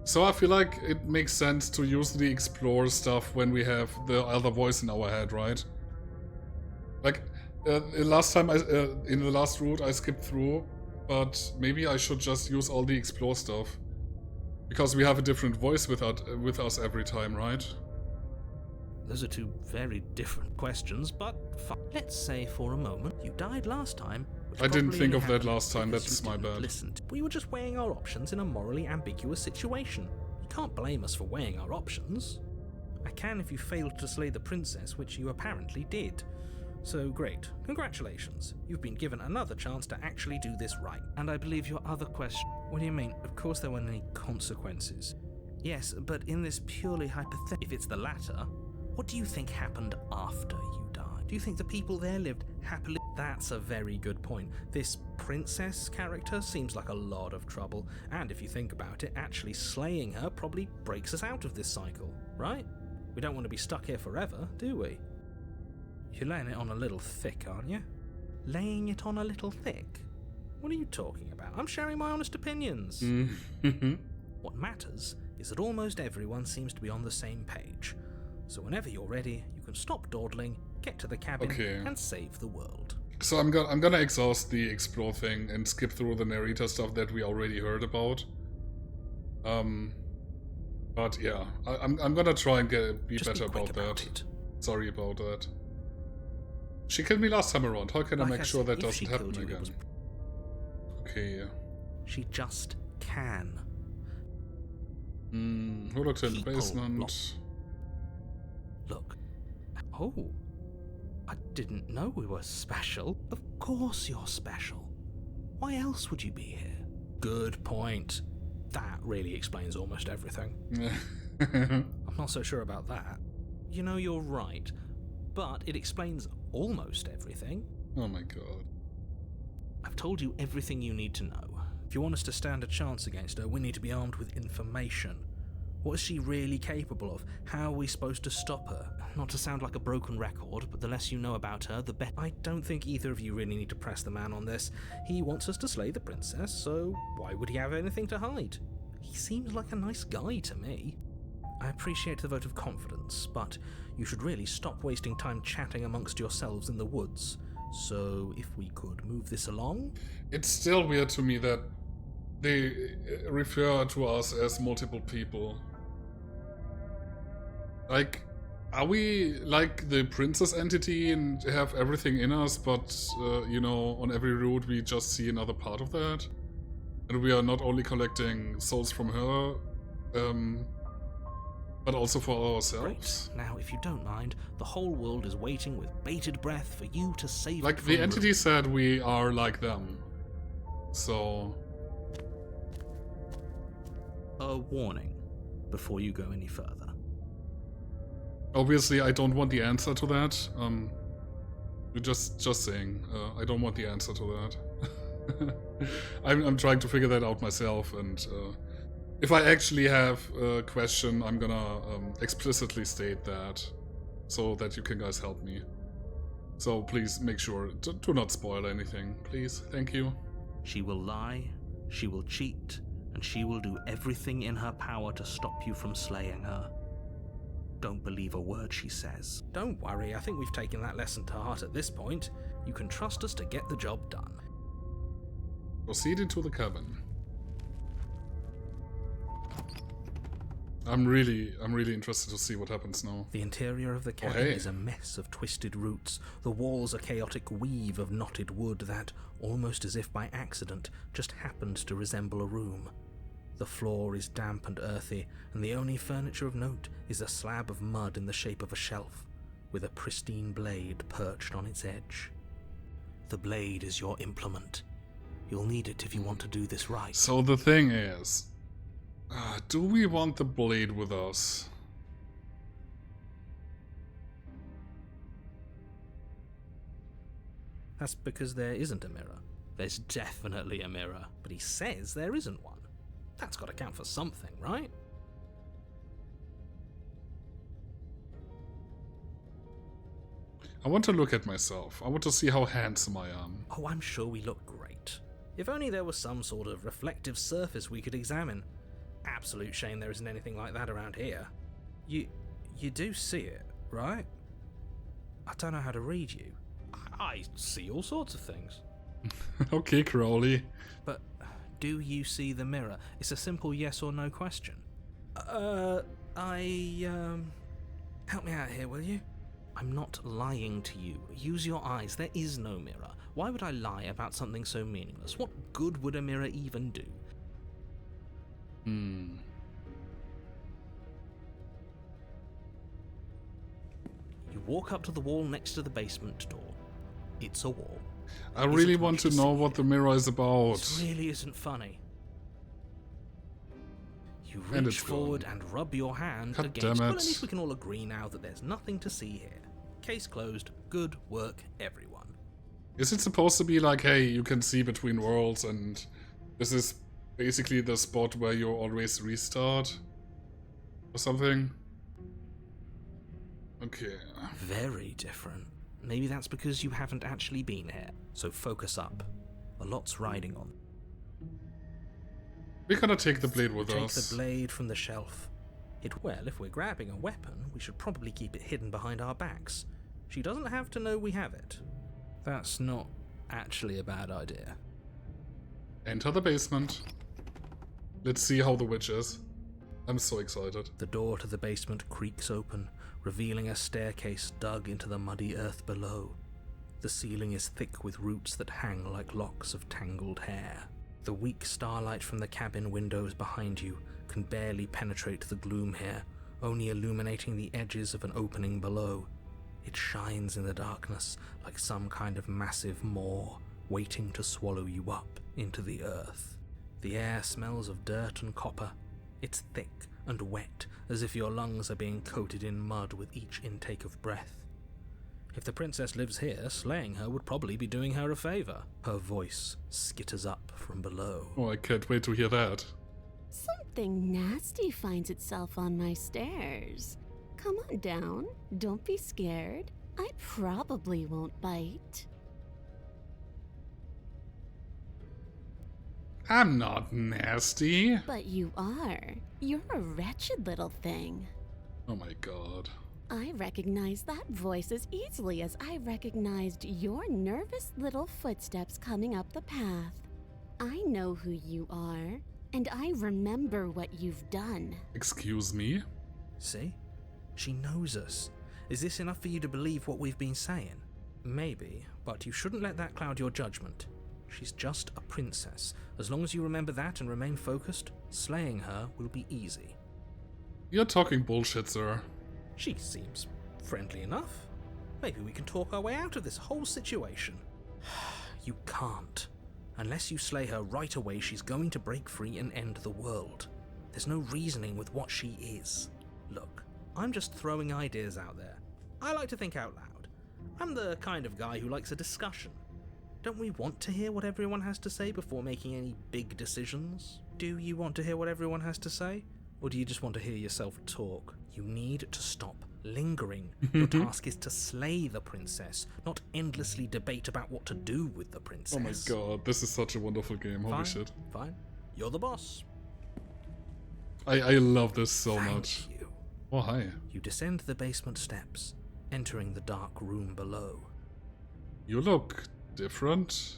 S1: So I feel like it makes sense to use the explore stuff when we have the other voice in our head, right? Like, last time in the last route I skipped through, but maybe I should just use all the explore stuff. Because we have a different voice with us every time, right?
S4: Those are two very different questions, but let's say for a moment you died last time. Which
S1: I didn't
S4: probably
S1: think
S4: only
S1: of that
S4: happened
S1: last time,
S4: because
S1: that's
S4: you
S1: my
S4: didn't
S1: bad.
S4: Listen, we were just weighing our options in a morally ambiguous situation. You can't blame us for weighing our options. I can if you failed to slay the princess, which you apparently did. So great, congratulations. You've been given another chance to actually do this right. And I believe your other question... What do you mean? Of course there weren't any consequences. Yes, but in this purely hypothetical... If it's the latter, what do you think happened after you died? Do you think the people there lived happily? That's a very good point. This princess character seems like a lot of trouble. And if you think about it, actually slaying her probably breaks us out of this cycle, right? We don't want to be stuck here forever, do we? You're laying it on a little thick, aren't you? Laying it on a little thick? What are you talking about? I'm sharing my honest opinions. What matters is that almost everyone seems to be on the same page. So whenever you're ready, you can stop dawdling, get to the cabin, and save the world.
S1: So I'm gonna exhaust the explore thing and skip through the narrator stuff that we already heard about. But yeah, I'm gonna try and be
S4: Just
S1: better
S4: be quick
S1: about that.
S4: it.
S1: Sorry about that. She killed me last time around. How can I
S4: Like
S1: make
S4: I
S1: sure
S4: said,
S1: that
S4: if she
S1: doesn't happen
S4: killed you, it
S1: again?
S4: was-
S1: Okay.
S4: She just can.
S1: Holo to the
S4: People
S1: basement.
S4: Look. Oh. I didn't know we were special. Of course you're special. Why else would you be here? Good point. That really explains almost everything. I'm not so sure about that. You know, you're right. But it explains almost everything.
S1: Oh my god.
S4: I've told you everything you need to know.
S2: If you want us to stand a chance against her, we need to be armed with information. What is she really capable of? How are we supposed to stop her? Not to sound like a broken record, but the less you know about her, the better. I don't think either of you really need to press the man on this. He wants us to slay the princess, so why would he have anything to hide? He seems like a nice guy to me. I appreciate the vote of confidence, but you should really stop wasting time chatting amongst yourselves in the woods. So if we could move this along?
S1: It's still weird to me that they refer to us as multiple people. Like, are we like the princess entity and have everything in us, but, you know, on every route we just see another part of that? And we are not only collecting souls from her, but also for ourselves?
S2: Great. Now, if you don't mind, the whole world is waiting with bated breath for you to save
S1: Like,
S2: it
S1: the
S2: from
S1: entity
S2: ruin.
S1: said we are like them. So...
S2: A warning before you go any further.
S1: Obviously, I don't want the answer to that. Just saying, I don't want the answer to that. I'm trying to figure that out myself, and if I actually have a question, I'm gonna explicitly state that, so that you can guys help me. So please make sure to do not spoil anything, please. Thank you.
S2: She will lie, she will cheat, and she will do everything in her power to stop you from slaying her. Don't believe a word she says. Don't worry, I think we've taken that lesson to heart at this point. You can trust us to get the job done.
S1: Proceed into the cabin. I'm really interested to see what happens now.
S2: The interior of the cabin
S1: hey.
S2: is a mess of twisted roots. The walls a chaotic weave of knotted wood that, almost as if by accident, just happened to resemble a room. The floor is damp and earthy, and the only furniture of note is a slab of mud in the shape of a shelf, with a pristine blade perched on its edge. The blade is your implement. You'll need it if you want to do this right.
S1: So the thing is, do we want the blade with us?
S2: That's because there isn't a mirror. There's definitely a mirror, but he says there isn't one. That's got to count for something, right?
S1: I want to look at myself. I want to see how handsome I am.
S2: Oh, I'm sure we look great. If only there was some sort of reflective surface we could examine. Absolute shame there isn't anything like that around here. You do see it, right? I don't know how to read you. I see all sorts of things.
S1: Okay, Crowley.
S2: But do you see the mirror? It's a simple yes or no question. Help me out here, will you? I'm not lying to you. Use your eyes. There is no mirror. Why would I lie about something so meaningless? What good would a mirror even do? You walk up to the wall next to the basement door. It's a wall.
S1: I really
S2: Isn't
S1: want to
S2: what you
S1: know
S2: see
S1: what the mirror is about.
S2: This really isn't funny. You
S1: And
S2: reach
S1: it's
S2: forward
S1: gone.
S2: and rub your hand
S1: God
S2: against...
S1: damn
S2: Well,
S1: it.
S2: at least we can all agree now that there's nothing to see here. Case closed. Good work, everyone.
S1: Is it supposed to be like, hey, you can see between worlds and this is basically the spot where you always restart? Or something? Okay.
S2: Very different. Maybe that's because you haven't actually been here. So focus up. A lot's riding on.
S1: We're gonna take the blade with
S2: Take
S1: us.
S2: the blade from the shelf. Well, if we're grabbing a weapon, we should probably keep it hidden behind our backs. She doesn't have to know we have it. That's not actually a bad idea.
S1: Enter the basement. Let's see how the witch is. I'm so excited.
S2: The door to the basement creaks open, revealing a staircase dug into the muddy earth below. The ceiling is thick with roots that hang like locks of tangled hair. The weak starlight from the cabin windows behind you can barely penetrate the gloom here, only illuminating the edges of an opening below. It shines in the darkness like some kind of massive maw waiting to swallow you up into the earth. The air smells of dirt and copper. It's thick and wet, as if your lungs are being coated in mud with each intake of breath. If the princess lives here, slaying her would probably be doing her a favor. Her voice skitters up from below.
S1: Oh, I can't wait to hear that.
S6: Something nasty finds itself on my stairs. Come on down. Don't be scared. I probably won't bite.
S1: I'm not nasty.
S6: But you are. You're a wretched little thing.
S1: Oh my god.
S6: I recognize that voice as easily as I recognized your nervous little footsteps coming up the path. I know who you are, and I remember what you've done.
S1: Excuse me?
S2: See? She knows us. Is this enough for you to believe what we've been saying? Maybe, but you shouldn't let that cloud your judgment. She's just a princess. As long as you remember that and remain focused, slaying her will be easy.
S1: You're talking bullshit, sir.
S2: She seems friendly enough. Maybe we can talk our way out of this whole situation. You can't. Unless you slay her right away, she's going to break free and end the world. There's no reasoning with what she is. Look, I'm just throwing ideas out there. I like to think out loud. I'm the kind of guy who likes a discussion. Don't we want to hear what everyone has to say before making any big decisions? Do you want to hear what everyone has to say? Or do you just want to hear yourself talk? You need to stop lingering. Your task is to slay the princess, not endlessly debate about what to do with the princess.
S1: Oh my god, this is such a wonderful game. Holy
S2: Fine,
S1: shit.
S2: fine. You're the boss.
S1: I love this so
S2: Thank
S1: much.
S2: you.
S1: Oh, hi.
S2: You descend the basement steps, entering the dark room below.
S1: You look different.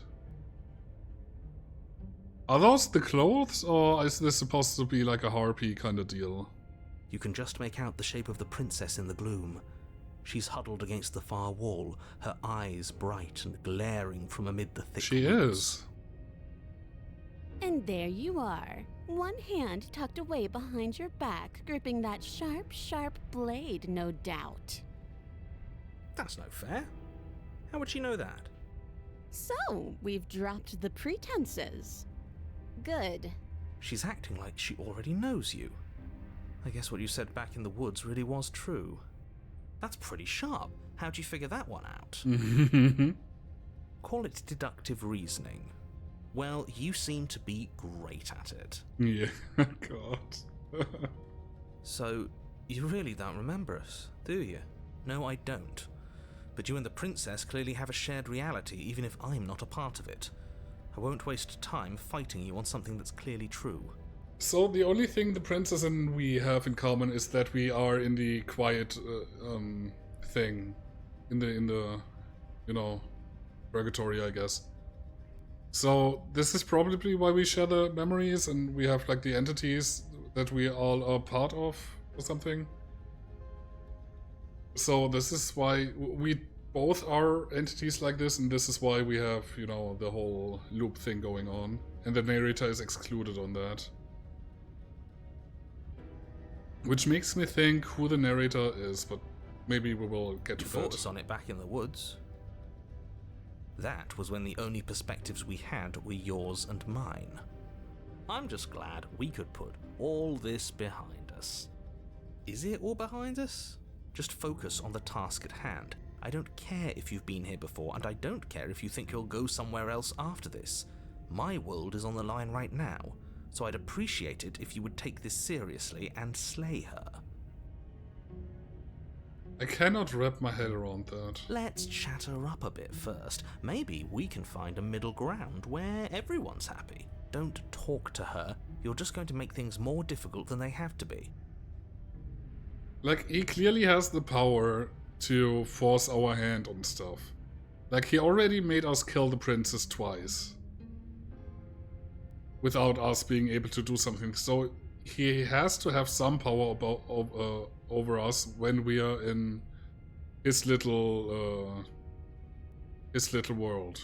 S1: Are those the clothes, or is this supposed to be like a harpy kind of deal?
S2: You can just make out the shape of the princess in the gloom. She's huddled against the far wall, her eyes bright and glaring from amid the thick
S1: She
S2: woods.
S1: is.
S6: And there you are, one hand tucked away behind your back, gripping that sharp, sharp blade, no doubt.
S2: That's no fair. How would she know that?
S6: So, we've dropped the pretenses. Good.
S2: She's acting like she already knows you. I guess what you said back in the woods really was true. That's pretty sharp. How'd you figure that one out? Call it deductive reasoning. Well, you seem to be great at it.
S1: Yeah, god.
S2: So, you really don't remember us, do you? No, I don't. But you and the princess clearly have a shared reality, even if I'm not a part of it. I won't waste time fighting you on something that's clearly true.
S1: So the only thing the princess and we have in common is that we are in the quiet thing, in the you know, purgatory, I guess. So this is probably why we share the memories and we have like the entities that we all are part of or something. So this is why we both are entities like this, and this is why we have, you know, the whole loop thing going on. And the narrator is excluded on that. Which makes me think who the narrator is, but maybe we will get
S2: You
S1: to
S2: fought
S1: that.
S2: us on it back in the woods. That was when the only perspectives we had were yours and mine. I'm just glad we could put all this behind us. Is it all behind us? Just focus on the task at hand. I don't care if you've been here before, and I don't care if you think you'll go somewhere else after this. My world is on the line right now, so I'd appreciate it if you would take this seriously and slay her.
S1: I cannot wrap my head around that.
S2: Let's chat her up a bit first. Maybe we can find a middle ground where everyone's happy. Don't talk to her. You're just going to make things more difficult than they have to be.
S1: Like, he clearly has the power to force our hand on stuff. Like, he already made us kill the princess twice. Without us being able to do something. So, he has to have some power over us when we are in his little world.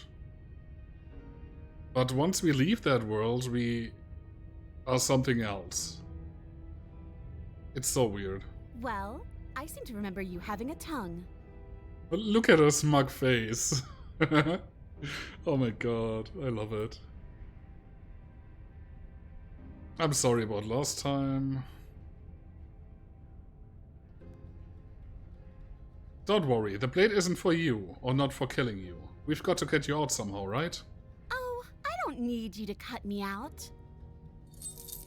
S1: But once we leave that world, we are something else. It's so weird.
S6: Well, I seem to remember you having a tongue.
S1: But look at her smug face. Oh my god, I love it. I'm sorry about last time. Don't worry, the blade isn't for you, or not for killing you. We've got to get you out somehow, right?
S7: Oh, I don't need you to cut me out.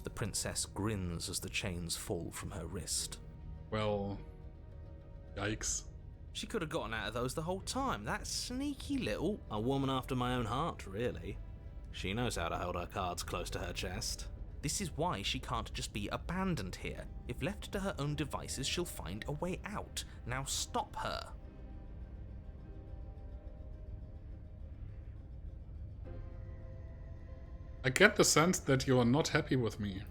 S2: The princess grins as the chains fall from her wrist.
S1: Well, yikes.
S2: She could have gotten out of those the whole time. That sneaky little... A woman after my own heart, really. She knows how to hold her cards close to her chest. This is why she can't just be abandoned here. If left to her own devices, she'll find a way out. Now stop her.
S1: I get the sense that you are not happy with me.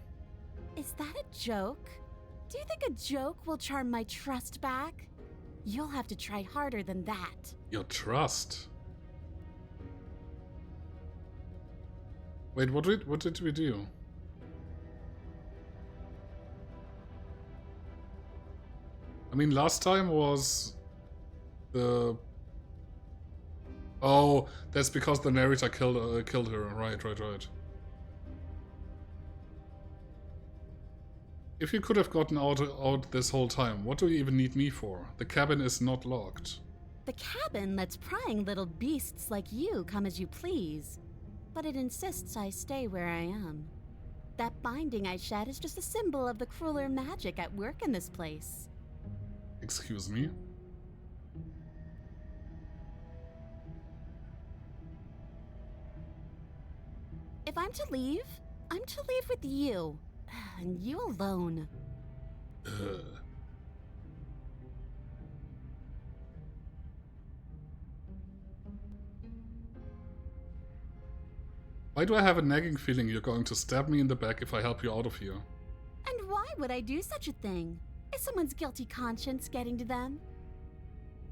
S7: Is that a joke? Do you think a joke will charm my trust back? You'll have to try harder than that.
S1: Your trust? Wait, what did we do? I mean, last time was the... Oh, that's because the narrator killed her. Right. If you could have gotten out this whole time, what do you even need me for? The cabin is not locked.
S7: The cabin lets prying little beasts like you come as you please, but it insists I stay where I am. That binding I shed is just a symbol of the crueler magic at work in this place.
S1: Excuse me?
S7: If I'm to leave with you. And you alone.
S1: Why do I have a nagging feeling you're going to stab me in the back if I help you out of here?
S7: And why would I do such a thing? Is someone's guilty conscience getting to them?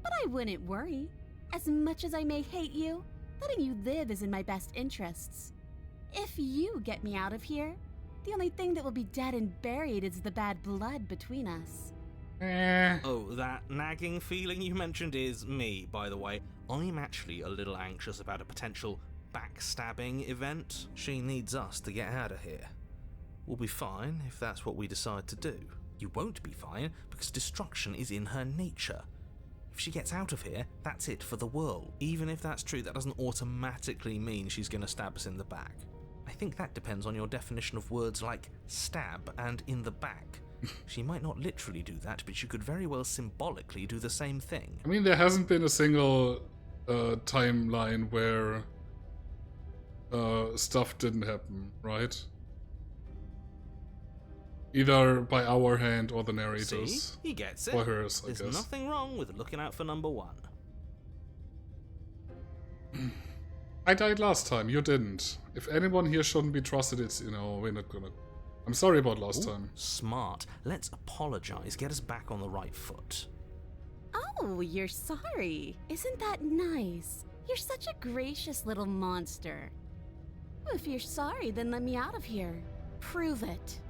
S7: But I wouldn't worry. As much as I may hate you, letting you live is in my best interests. If you get me out of here, the only thing that will be dead and buried is the bad blood between us.
S2: Oh, that nagging feeling you mentioned is me, by the way. I'm actually a little anxious about a potential backstabbing event. She needs us to get out of here. We'll be fine if that's what we decide to do. You won't be fine because destruction is in her nature. If she gets out of here, that's it for the world. Even if that's true, that doesn't automatically mean she's going to stab us in the back. I think that depends on your definition of words like stab and in the back. She might not literally do that, but she could very well symbolically do the same thing.
S1: I mean, there hasn't been a single timeline where stuff didn't happen, right? Either by our hand or the narrators.
S2: See? He gets it.
S1: Or hers, I
S2: There's
S1: guess.
S2: nothing wrong with looking out for number one.
S1: I died last time, you didn't. If anyone here shouldn't be trusted, it's, we're not gonna... I'm sorry about last time.
S2: Smart. Let's apologize. Get us back on the right foot.
S7: Oh, you're sorry. Isn't that nice? You're such a gracious little monster. Well, if you're sorry, then let me out of here. Prove it.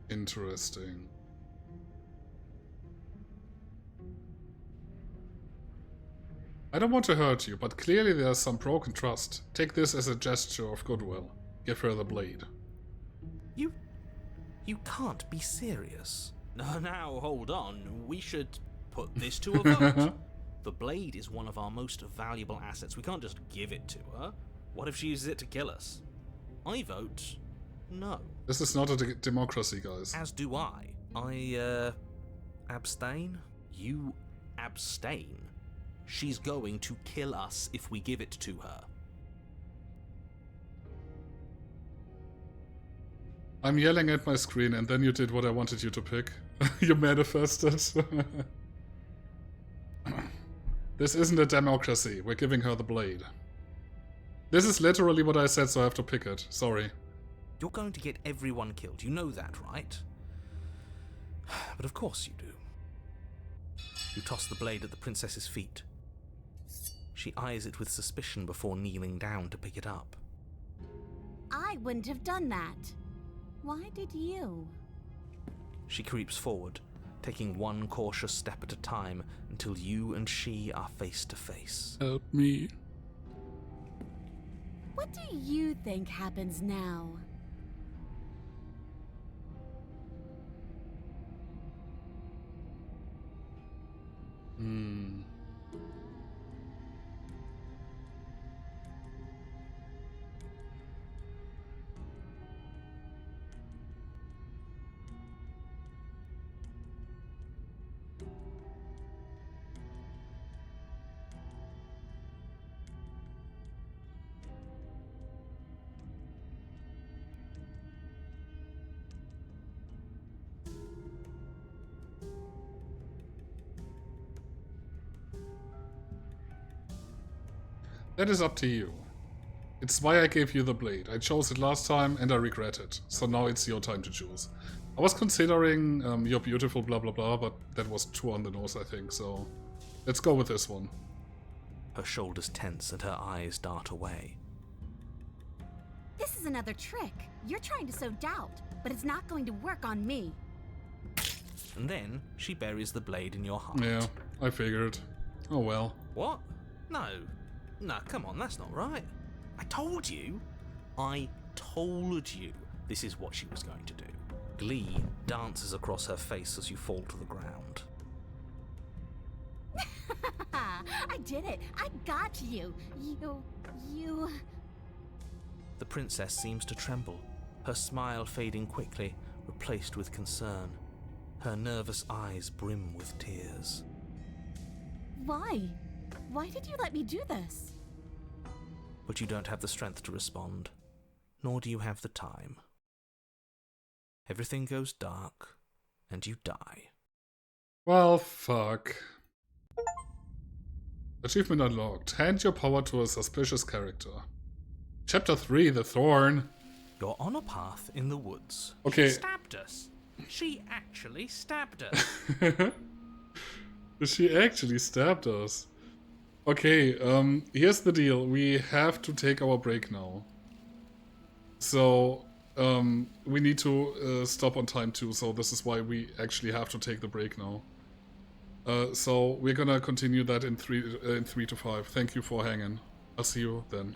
S1: Interesting. I don't want to hurt you, but clearly there's some broken trust. Take this as a gesture of goodwill. Give her the blade.
S2: You can't be serious. Now, hold on. We should put this to a vote. The blade is one of our most valuable assets. We can't just give it to her. What if she uses it to kill us? I vote no.
S1: This is not a democracy, guys.
S2: As do I. I, abstain? You abstain. She's going to kill us if we give it to her.
S1: I'm yelling at my screen and then you did what I wanted you to pick. You manifested. This isn't a democracy. We're giving her the blade. This is literally what I said, so I have to pick it. Sorry.
S2: You're going to get everyone killed. You know that, right? But of course you do. You toss the blade at the princess's feet. She eyes it with suspicion before kneeling down to pick it up.
S7: I wouldn't have done that. Why did you?
S2: She creeps forward, taking one cautious step at a time until you and she are face to face.
S1: Help me.
S7: What do you think happens now?
S1: That is up to you. It's why I gave you the blade. I chose it last time and I regret it. So now it's your time to choose. I was considering you're beautiful blah blah blah, but that was too on the nose, I think, so let's go with this one.
S2: Her shoulders tense and her eyes dart away.
S7: This is another trick. You're trying to sow doubt, but it's not going to work on me.
S2: And then she buries the blade in your heart.
S1: Yeah, I figured. Oh well.
S2: What? No. No, come on, that's not right. I told you this is what she was going to do. Glee dances across her face as you fall to the ground.
S7: I did it. I got you. You...
S2: The princess seems to tremble, her smile fading quickly, replaced with concern. Her nervous eyes brim with tears.
S7: Why? Why did you let me do this?
S2: But you don't have the strength to respond, nor do you have the time. Everything goes dark, and you die.
S1: Well, fuck. Achievement unlocked. Hand your power to a suspicious character. Chapter 3, The Thorn.
S2: You're on a path in the woods.
S1: Okay.
S4: She stabbed us. She actually stabbed us.
S1: She actually stabbed us. Okay, here's the deal. We have to take our break now. So, we need to stop on time too, so this is why we actually have to take the break now. So, we're gonna continue that in 3 to 5. Thank you for hanging. I'll see you then.